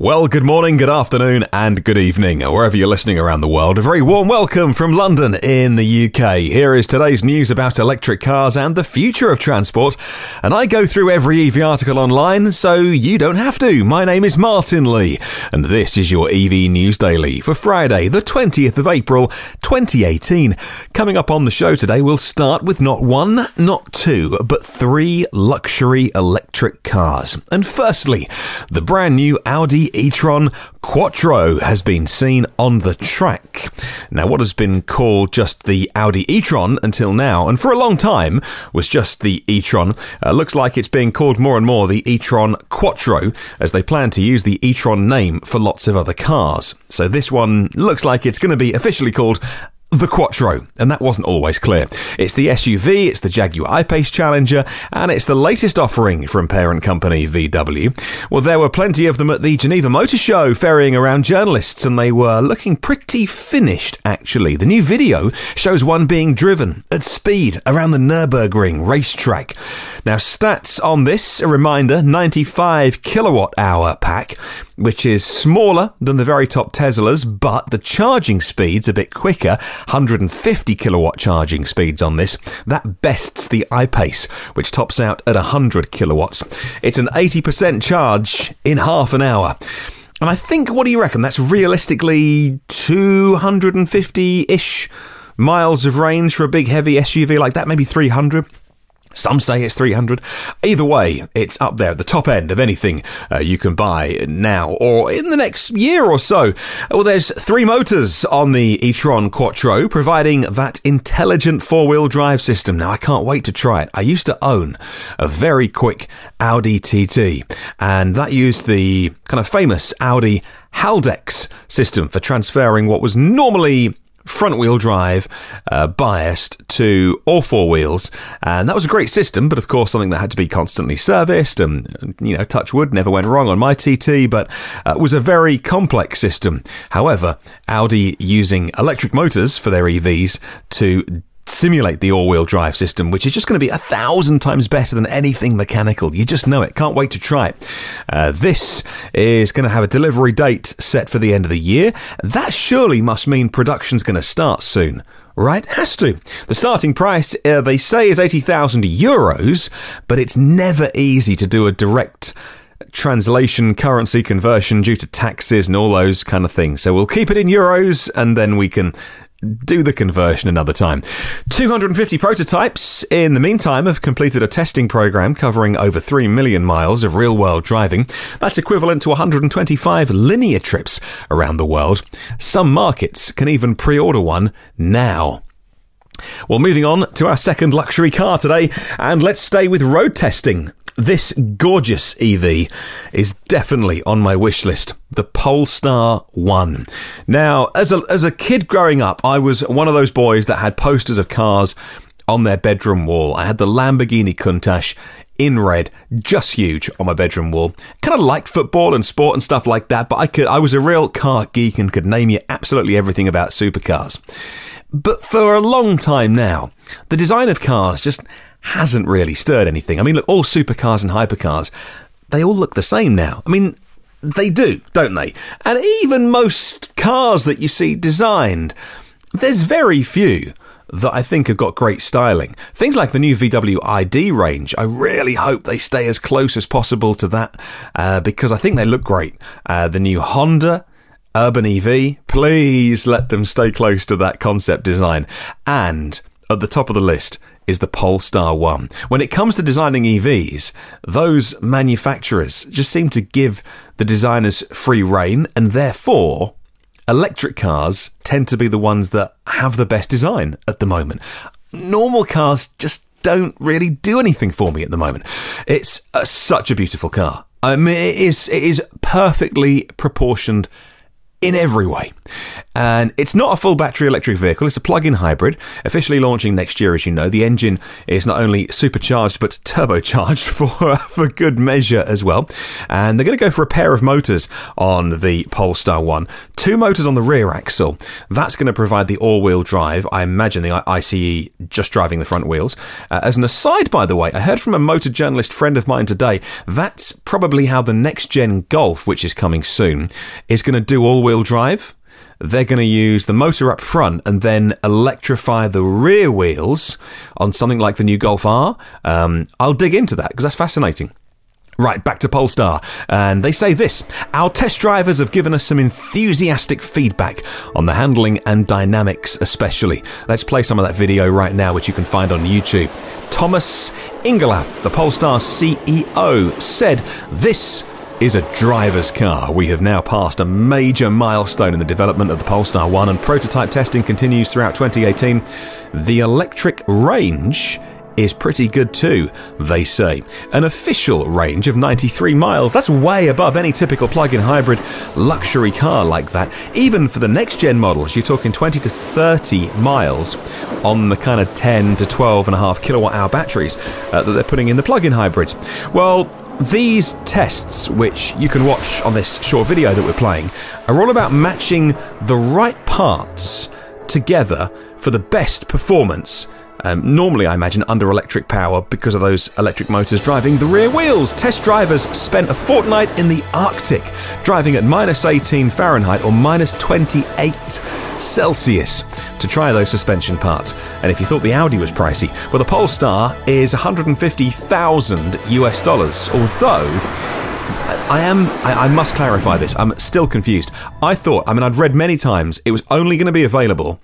Well, good morning, good afternoon, and good evening, wherever you're listening around the world. A very warm welcome from London in the UK. Here is today's news about electric cars and the future of transport. And I go through every EV article online, so you don't have to. My name is Martin Lee, and this is your EV News Daily for Friday, the 20th of April, 2018. Coming up on the show today, we'll start with not one, not two, but three luxury electric cars. And firstly, the brand new Audi e-tron Quattro has been seen on the track. Now, what has been called just the Audi e-tron until now, and for a long time was just the e-tron, looks like it's being called more and more the e-tron Quattro, as they plan to use the e-tron name for lots of other cars. So this one looks like it's going to be officially called the Quattro, and that wasn't always clear. It's the SUV, it's the Jaguar I-PACE Challenger, and it's the latest offering from parent company VW. Well, there were plenty of them at the Geneva Motor Show ferrying around journalists, and they were looking pretty finished, actually. The new video shows one being driven at speed around the Nürburgring racetrack. Now, stats on this, a reminder, 95 kilowatt hour pack, which is smaller than the very top Teslas, but the charging speed's a bit quicker, 150 kilowatt charging speeds on this. That bests the I-PACE, which tops out at 100 kilowatts. It's an 80% charge in half an hour. And I think, what do you reckon? That's realistically 250-ish miles of range for a big heavy SUV like that, maybe 300. Some say it's 300. Either way, it's up there at the top end of anything you can buy now or in the next year or so. Well, there's three motors on the e-tron Quattro, providing that intelligent four-wheel drive system. Now, I can't wait to try it. I used to own a very quick Audi TT, and that used the kind of famous Audi Haldex system for transferring what was normally front-wheel drive biased to all four wheels, and that was a great system, but of course something that had to be constantly serviced, and touch wood, never went wrong on my TT, but it was a very complex system. However, Audi using electric motors for their EVs to simulate the all-wheel drive system, which is just going to be 1,000 times better than anything mechanical. You just know it. Can't wait to try it. This is going to have a delivery date set for the end of the year. That surely must mean production's going to start soon, right? Has to. The starting price, they say, is 80,000 euros, but it's never easy to do a direct translation currency conversion due to taxes and all those kind of things. So we'll keep it in euros, and then we can do the conversion another time. 250 prototypes, in the meantime, have completed a testing program covering over 3 million miles of real-world driving. That's equivalent to 125 linear trips around the world. Some markets can even pre-order one now. Well, moving on to our second luxury car today, and let's stay with road testing. This gorgeous EV is definitely on my wish list, the Polestar 1. Now, as a kid growing up, I was one of those boys that had posters of cars on their bedroom wall. I had the Lamborghini Countach in red, just huge, on my bedroom wall. Kind of liked football and sport and stuff like that, but I was a real car geek and could name you absolutely everything about supercars. But for a long time now, the design of cars just hasn't really stirred anything. I mean, look, all supercars and hypercars, they all look the same now. I mean, they do, don't they? And even most cars that you see designed, there's very few that I think have got great styling. Things like the new VW ID range, I really hope they stay as close as possible to that, because I think they look great. The new Honda Urban EV, please let them stay close to that concept design. And at the top of the list is the Polestar 1. When it comes to designing EVs, those manufacturers just seem to give the designers free rein, and therefore electric cars tend to be the ones that have the best design at the moment. Normal cars just don't really do anything for me at the moment. It's such a beautiful car. I mean, it is perfectly proportioned in every way. And it's not a full battery electric vehicle, it's a plug-in hybrid, officially launching next year, as you know. The engine is not only supercharged, but turbocharged for good measure as well. And they're going to go for a pair of motors on the Polestar 1. 2 motors on the rear axle. That's going to provide the all-wheel drive. I imagine the ICE just driving the front wheels. As an aside, by the way, I heard from a motor journalist friend of mine today, that's probably how the next-gen Golf, which is coming soon, is going to do all-wheel drive. They're going to use the motor up front and then electrify the rear wheels on something like the new Golf R. I'll dig into that because that's fascinating. Right, back to Polestar, and they say this: our test drivers have given us some enthusiastic feedback on the handling and dynamics especially. Let's play some of that video right now, which you can find on YouTube. Thomas Ingelath, the Polestar CEO, said this is a driver's car. We have now passed a major milestone in the development of the Polestar 1, and prototype testing continues throughout 2018. The electric range is pretty good too, they say. An official range of 93 miles. That's way above any typical plug-in hybrid luxury car like that. Even for the next-gen models, you're talking 20 to 30 miles on the kind of 10 to 12.5 kilowatt-hour batteries that they're putting in the plug-in hybrids. Well, these tests, which you can watch on this short video that we're playing, are all about matching the right parts together for the best performance. Normally, I imagine, under electric power because of those electric motors driving the rear wheels. Test drivers spent a fortnight in the Arctic, driving at -18 Fahrenheit or -28 Celsius to try those suspension parts. And if you thought the Audi was pricey, well, the Polestar is $150,000 US. Although, I must clarify this, I'm still confused. I'd read many times it was only going to be available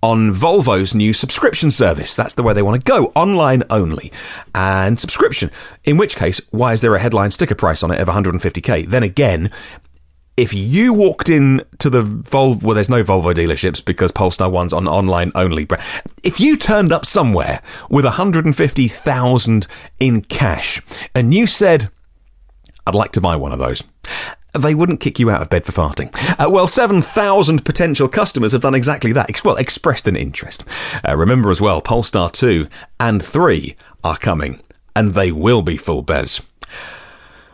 on Volvo's new subscription service. That's the way they want to go, online only. And subscription, in which case, why is there a headline sticker price on it of 150k? Then again, if you walked in to the Volvo, well, there's no Volvo dealerships because Polestar 1's on online only. But if you turned up somewhere with 150,000 in cash and you said, I'd like to buy one of those, they wouldn't kick you out of bed for farting. Well, 7,000 potential customers have done exactly that. Expressed an interest. Remember as well, Polestar 2 and 3 are coming, and they will be full BEVs.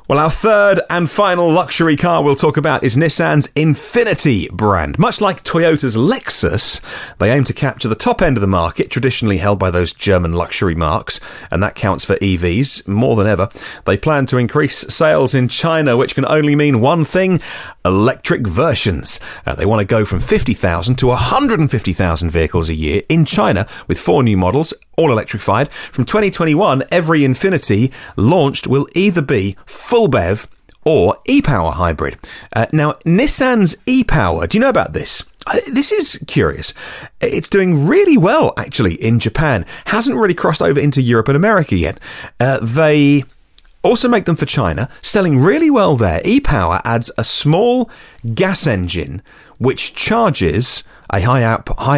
Well, our third and final luxury car we'll talk about is Nissan's Infiniti brand. Much like Toyota's Lexus, they aim to capture the top end of the market, traditionally held by those German luxury marques, and that counts for EVs more than ever. They plan to increase sales in China, which can only mean one thing: electric versions. They want to go from 50,000 to 150,000 vehicles a year in China, with 4 new models, all electrified. From 2021, every Infiniti launched will either be full BEV or e-Power hybrid. Now, Nissan's e-Power, do you know about this? This is curious. It's doing really well, actually, in Japan. Hasn't really crossed over into Europe and America yet. They also make them for China, selling really well there. E-Power adds a small gas engine which charges a high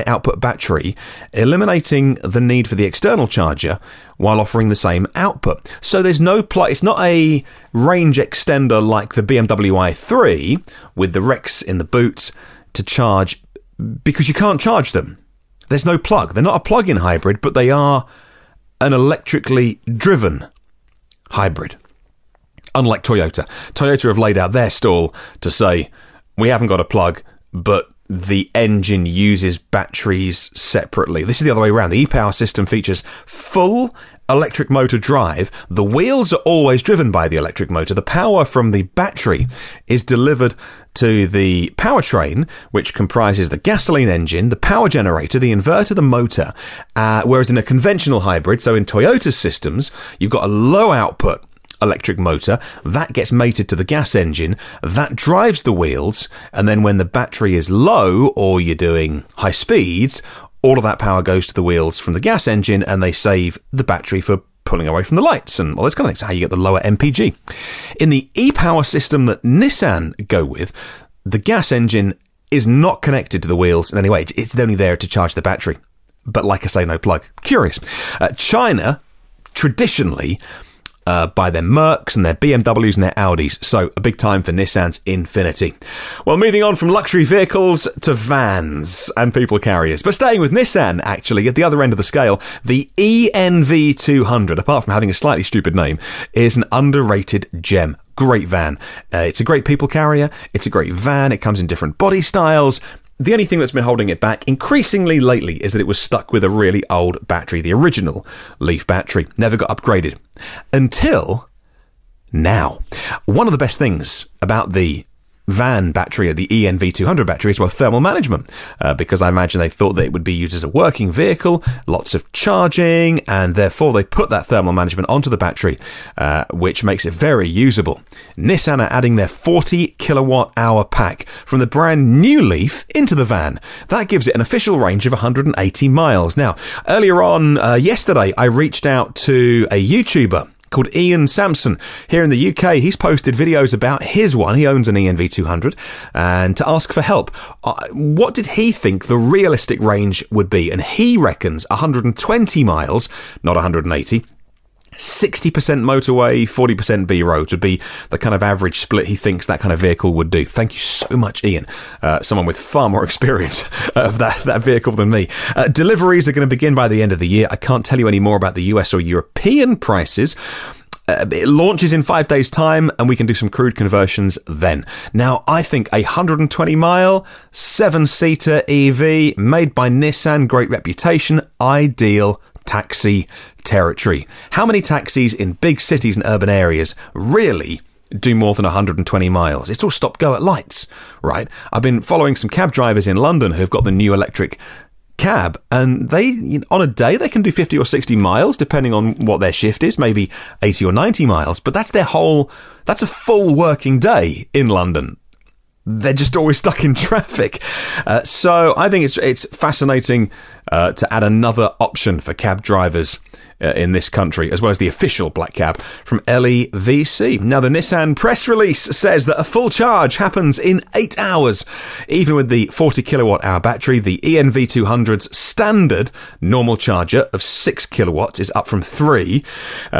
output battery, eliminating the need for the external charger while offering the same output. So there's no it's not a range extender like the BMW i3 with the Rex in the boot to charge, because you can't charge them. There's no plug. They're not a plug-in hybrid, but they are an electrically driven hybrid. Unlike Toyota. Toyota have laid out their stall to say, we haven't got a plug, but the engine uses batteries separately. This is the other way around. The e-Power system features full electric motor drive. The wheels are always driven by the electric motor. The power from the battery is delivered to the powertrain, which comprises the gasoline engine, the power generator, the inverter, the motor. Whereas in a conventional hybrid, so in Toyota's systems, you've got a low output electric motor that gets mated to the gas engine, that drives the wheels, and then when the battery is low or you're doing high speeds, all of that power goes to the wheels from the gas engine, and they save the battery for pulling away from the lights and all this kind of thing. That's how you get the lower MPG. In the e-Power system that Nissan go with, the gas engine is not connected to the wheels in any way. It's only there to charge the battery. But like I say, no plug. Curious. China, traditionally, by their Mercs and their BMWs and their Audis. So a big time for Nissan's Infiniti. Well, moving on from luxury vehicles to vans and people carriers. But staying with Nissan, actually, at the other end of the scale, the ENV200, apart from having a slightly stupid name, is an underrated gem. Great van. It's a great people carrier. It's a great van. It comes in different body styles. The only thing that's been holding it back increasingly lately is that it was stuck with a really old battery, the original Leaf battery. Never got upgraded. Until now. One of the best things about the van battery, the ENV200 battery, is, well, thermal management, because I imagine they thought that it would be used as a working vehicle, lots of charging, and therefore they put that thermal management onto the battery, which makes it very usable. Nissan are adding their 40 kilowatt hour pack from the brand new Leaf into the van. That gives it an official range of 180 miles. Now, earlier on, yesterday, I reached out to a YouTuber called Ian Sampson here in the UK. He's posted videos about his one. He owns an ENV200, and to ask for help. What did he think the realistic range would be? And he reckons 120 miles, not 180. 60% motorway, 40% B roads would be the kind of average split he thinks that kind of vehicle would do. Thank you so much, Ian. Someone with far more experience of that vehicle than me. Deliveries are going to begin by the end of the year. I can't tell you any more about the US or European prices. It launches in 5 days' time, and we can do some crude conversions then. Now, I think a 120-mile, 7-seater EV made by Nissan, great reputation, ideal taxi territory. How many taxis in big cities and urban areas really do more than 120 miles? It's all stop-go at lights, right? I've been following some cab drivers in London who've got the new electric cab, and they, on a day, they can do 50 or 60 miles, depending on what their shift is, maybe 80 or 90 miles, but that's a full working day in London. They're just always stuck in traffic. So I think it's fascinating to add another option for cab drivers in this country, as well as the official black cab from LEVC. Now, the Nissan press release says that a full charge happens in 8 hours. Even with the 40 kilowatt hour battery, the ENV200's standard normal charger of 6 kilowatts is up from 3.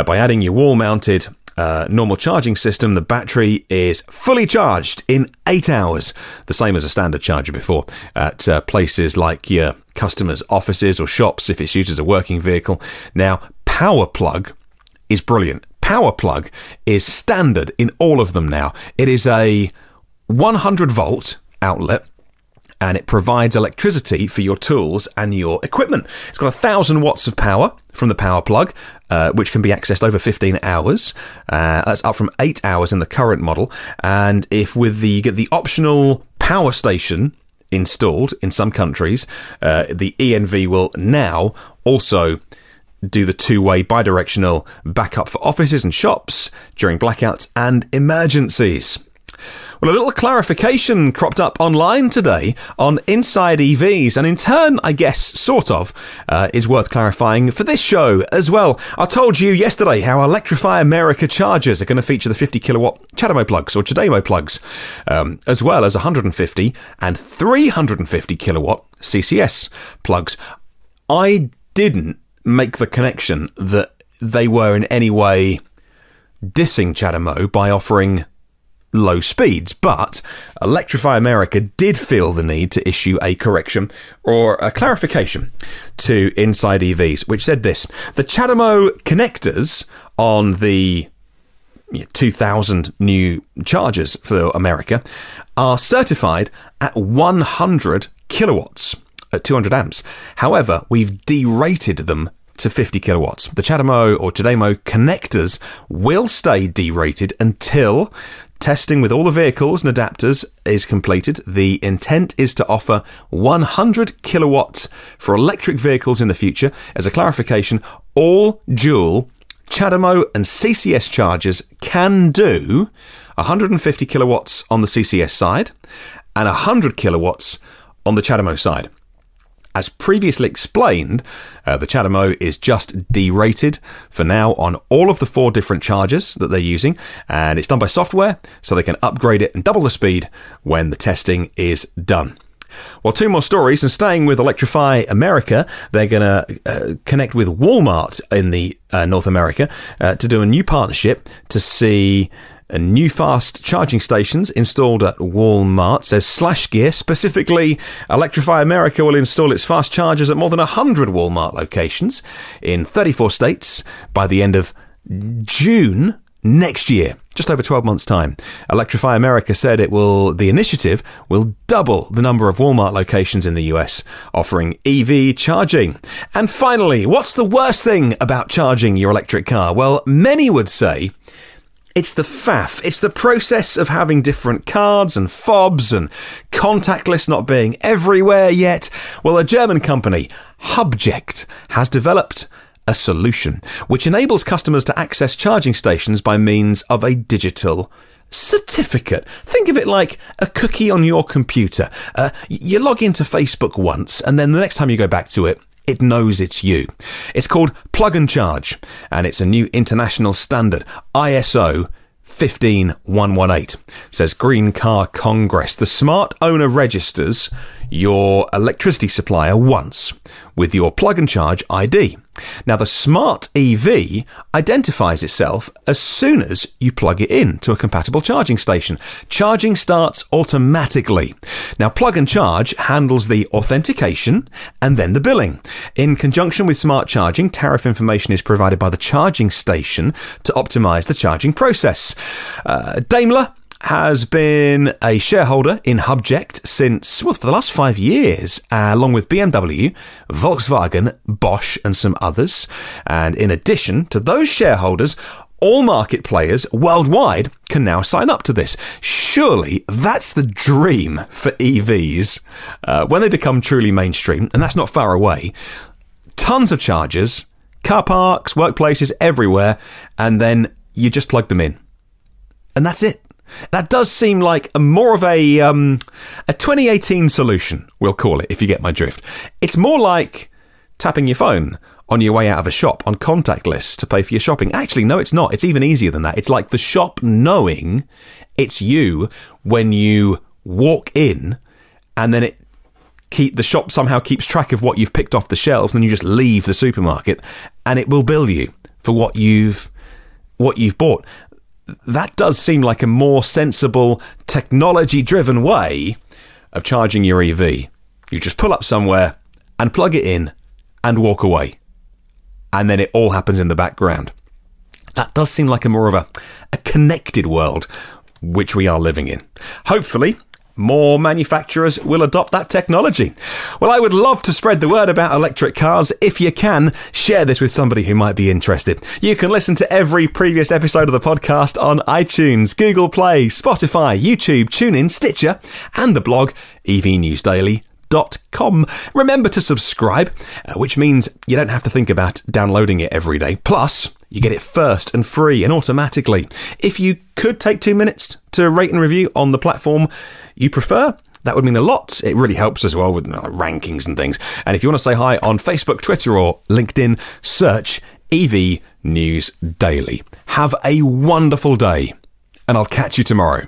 By adding your wall-mounted normal charging system, the battery is fully charged in 8 hours, the same as a standard charger before, at places like your customers' offices or shops if it's used as a working vehicle. Now, Power Plug is brilliant. Power Plug is standard in all of them now. It is a 100-volt outlet, and it provides electricity for your tools and your equipment. It's got 1,000 watts of power from the power plug, which can be accessed over 15 hours. That's up from 8 hours in the current model. And if you get the optional power station installed in some countries, the ENV will now also do the two-way bidirectional backup for offices and shops during blackouts and emergencies. Well, a little clarification cropped up online today on Inside EVs, and in turn, I guess, sort of, is worth clarifying for this show as well. I told you yesterday how Electrify America chargers are going to feature the 50 kilowatt CHAdeMO plugs, or CHAdeMO plugs, as well as 150 and 350 kilowatt CCS plugs. I didn't make the connection that they were in any way dissing CHAdeMO by offering low speeds, but Electrify America did feel the need to issue a correction or a clarification to Inside EVs, which said this: the CHAdeMO connectors on the 2,000 new chargers for America are certified at 100 kilowatts, at 200 amps. However, we've derated them to 50 kilowatts. The CHAdeMO or CHAdeMO connectors will stay derated until testing with all the vehicles and adapters is completed. The intent is to offer 100 kilowatts for electric vehicles in the future. As a clarification, all dual CHAdeMO and CCS chargers can do 150 kilowatts on the CCS side and 100 kilowatts on the CHAdeMO side. As previously explained, the CHAdeMO is just derated for now on all of the 4 different chargers that they're using, and it's done by software, so they can upgrade it and double the speed when the testing is done. Well, 2 more stories, and staying with Electrify America, they're going to connect with Walmart in the North America to do a new partnership to see new fast charging stations installed at Walmart. Says Slash Gear, specifically Electrify America will install its fast chargers at more than 100 Walmart locations in 34 states by the end of June next year, just over 12 months' time. Electrify America said the initiative will double the number of Walmart locations in the US offering EV charging. And finally, what's the worst thing about charging your electric car? Well, many would say it's the faff. It's the process of having different cards and fobs and contactless not being everywhere yet. Well, a German company, Hubject, has developed a solution which enables customers to access charging stations by means of a digital certificate. Think of it like a cookie on your computer. You log into Facebook once, and then the next time you go back to it, it knows it's you. It's called Plug and Charge, and it's a new international standard, ISO 15118. Says Green Car Congress. The smart owner registers your electricity supplier once with your Plug and Charge ID. Now, the smart EV identifies itself as soon as you plug it in to a compatible charging station. Charging starts automatically. Now, Plug and Charge handles the authentication and then the billing. In conjunction with smart charging, tariff information is provided by the charging station to optimize the charging process. Daimler has been a shareholder in Hubject since, for the last 5 years, along with BMW, Volkswagen, Bosch, and some others. And in addition to those shareholders, all market players worldwide can now sign up to this. Surely that's the dream for EVs when they become truly mainstream, and that's not far away. Tons of chargers, car parks, workplaces, everywhere, and then you just plug them in. And that's it. That does seem like more of a 2018 solution, we'll call it, if you get my drift. It's more like tapping your phone on your way out of a shop on contactless to pay for your shopping. Actually, no, it's not. It's even easier than that. It's like the shop knowing it's you when you walk in, and then the shop somehow keeps track of what you've picked off the shelves, and then you just leave the supermarket, and it will bill you for what you've bought. That does seem like a more sensible, technology-driven way of charging your EV. You just pull up somewhere and plug it in and walk away. And then it all happens in the background. That does seem like a more of a connected world, which we are living in. Hopefully, more manufacturers will adopt that technology. Well, I would love to spread the word about electric cars. If you can, share this with somebody who might be interested. You can listen to every previous episode of the podcast on iTunes, Google Play, Spotify, YouTube, TuneIn, Stitcher, and the blog evnewsdaily.com. Remember to subscribe, which means you don't have to think about downloading it every day. Plus, you get it first and free and automatically. If you could take 2 minutes to rate and review on the platform you prefer, that would mean a lot. It really helps as well with rankings and things. And if you want to say hi on Facebook, Twitter, or LinkedIn, search EV News Daily. Have a wonderful day, and I'll catch you tomorrow.